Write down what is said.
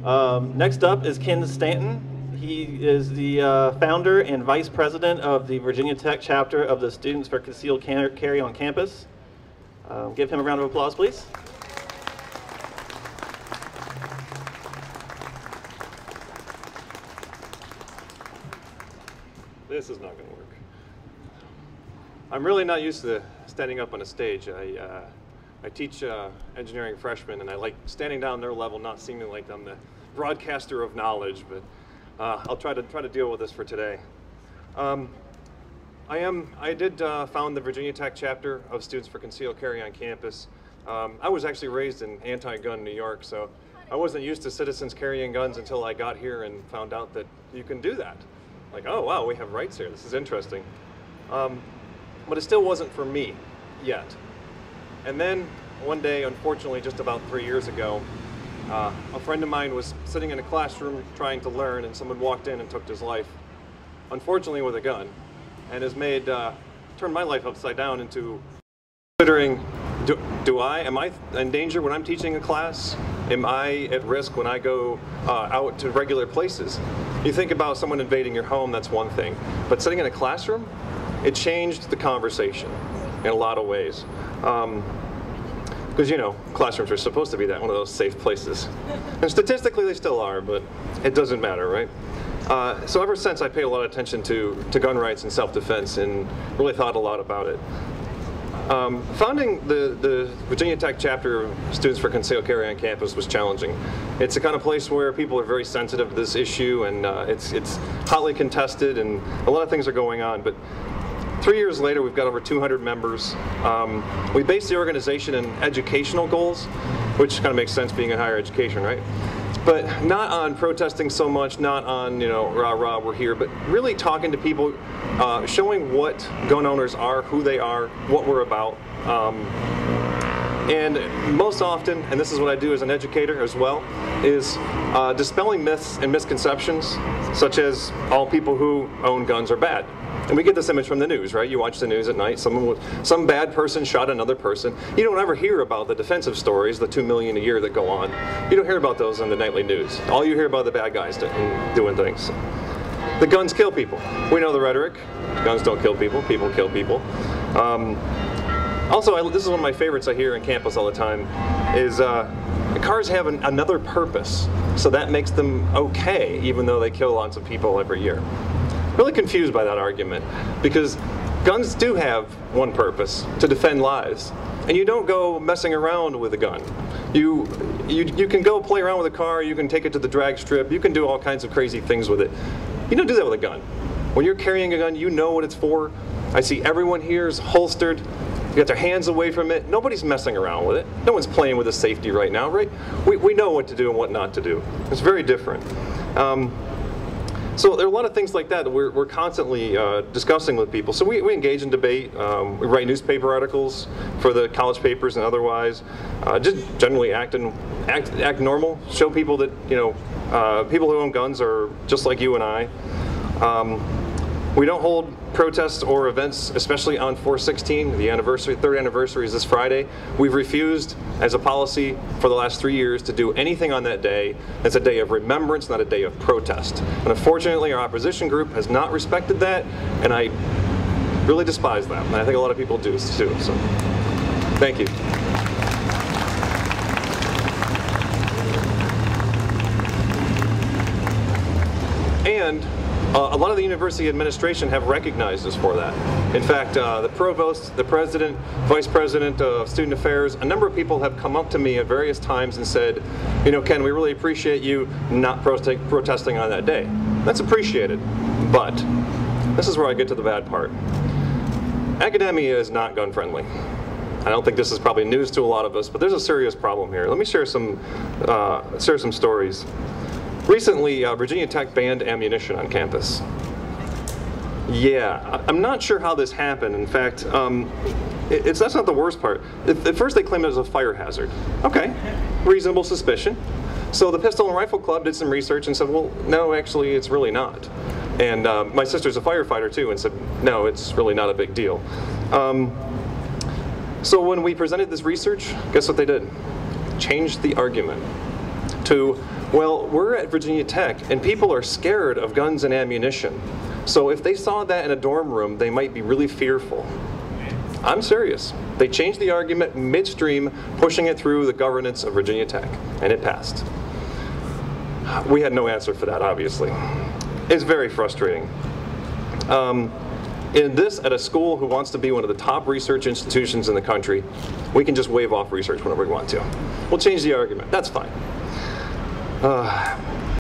Next up is Ken Stanton. He is the founder and vice president of the Virginia Tech chapter of the Students for Concealed Carry on campus. Give him a round of applause, please. This is not going to work. I'm really not used to standing up on a stage. I teach engineering freshmen, and I like standing down their level, not seeming like I'm the broadcaster of knowledge. But I'll try to deal with this for today. I did found the Virginia Tech chapter of Students for Concealed Carry on campus. I was actually raised in anti-gun New York, so I wasn't used to citizens carrying guns until I got here and found out that you can do that. Like, oh wow, we have rights here. This is interesting. But it still wasn't for me yet. And then one day, unfortunately, just about 3 years ago, a friend of mine was sitting in a classroom trying to learn, and someone walked in and took his life, unfortunately with a gun, and has turned my life upside down into considering, am I in danger when I'm teaching a class? Am I at risk when I go out to regular places? You think about someone invading your home, that's one thing. But sitting in a classroom, it changed the conversation in a lot of ways. Because, you know, classrooms are supposed to be one of those safe places. And statistically, they still are, but it doesn't matter, right? So ever since, I paid a lot of attention to gun rights and self-defense and really thought a lot about it. Founding the Virginia Tech chapter of Students for Concealed Carry on campus was challenging. It's the kind of place where people are very sensitive to this issue, and it's hotly contested, and a lot of things are going on. But 3 years later, we've got over 200 members. We base the organization in educational goals, which kind of makes sense being in higher education, right? But not on protesting so much, not on, you know, rah, rah, we're here, but really talking to people, showing what gun owners are, who they are, what we're about. And most often, and this is what I do as an educator as well, is dispelling myths and misconceptions, such as all people who own guns are bad. And we get this image from the news, right? You watch the news at night, some bad person shot another person. You don't ever hear about the defensive stories, the 2 million a year that go on. You don't hear about those on the nightly news. All you hear about the bad guys doing things. The guns kill people. We know the rhetoric. Guns don't kill people, people kill people. Also, this is one of my favorites I hear on campus all the time, is cars have another purpose. So that makes them okay, even though they kill lots of people every year. Really confused by that argument, because guns do have one purpose, to defend lives. And you don't go messing around with a gun. You can go play around with a car, you can take it to the drag strip, you can do all kinds of crazy things with it. You don't do that with a gun. When you're carrying a gun, you know what it's for. I see everyone here is holstered, you got their hands away from it. Nobody's messing around with it. No one's playing with the safety right now, right? We know what to do and what not to do. It's very different. So there are a lot of things like that that we're constantly discussing with people. So we engage in debate. We write newspaper articles for the college papers and otherwise. Just generally act normal. Show people that, you know, people who own guns are just like you and I. We don't hold protests or events, especially on 4/16, the anniversary, 3rd anniversary is this Friday. We've refused, as a policy for the last 3 years, to do anything on that day. It's a day of remembrance, not a day of protest. And unfortunately, our opposition group has not respected that, and I really despise that. And I think a lot of people do too, so thank you. And a lot of the university administration have recognized us for that. In fact, the provost, the president, vice president of student affairs, a number of people have come up to me at various times and said, you know, Ken, we really appreciate you not protesting on that day. That's appreciated, but this is where I get to the bad part. Academia is not gun friendly. I don't think this is probably news to a lot of us, but there's a serious problem here. Let me share some stories. Recently, Virginia Tech banned ammunition on campus. Yeah, I'm not sure how this happened. In fact, that's not the worst part. At first they claimed it was a fire hazard. Okay, reasonable suspicion. So the Pistol and Rifle Club did some research and said, well, no, actually it's really not. And my sister's a firefighter too, and said, no, it's really not a big deal. So when we presented this research, guess what they did? Changed the argument. to, well, we're at Virginia Tech and people are scared of guns and ammunition. So if they saw that in a dorm room, they might be really fearful. I'm serious. They changed the argument midstream, pushing it through the governance of Virginia Tech, and it passed. We had no answer for that, obviously. It's very frustrating. In this, at a school who wants to be one of the top research institutions in the country, we can just wave off research whenever we want to. We'll change the argument. That's fine.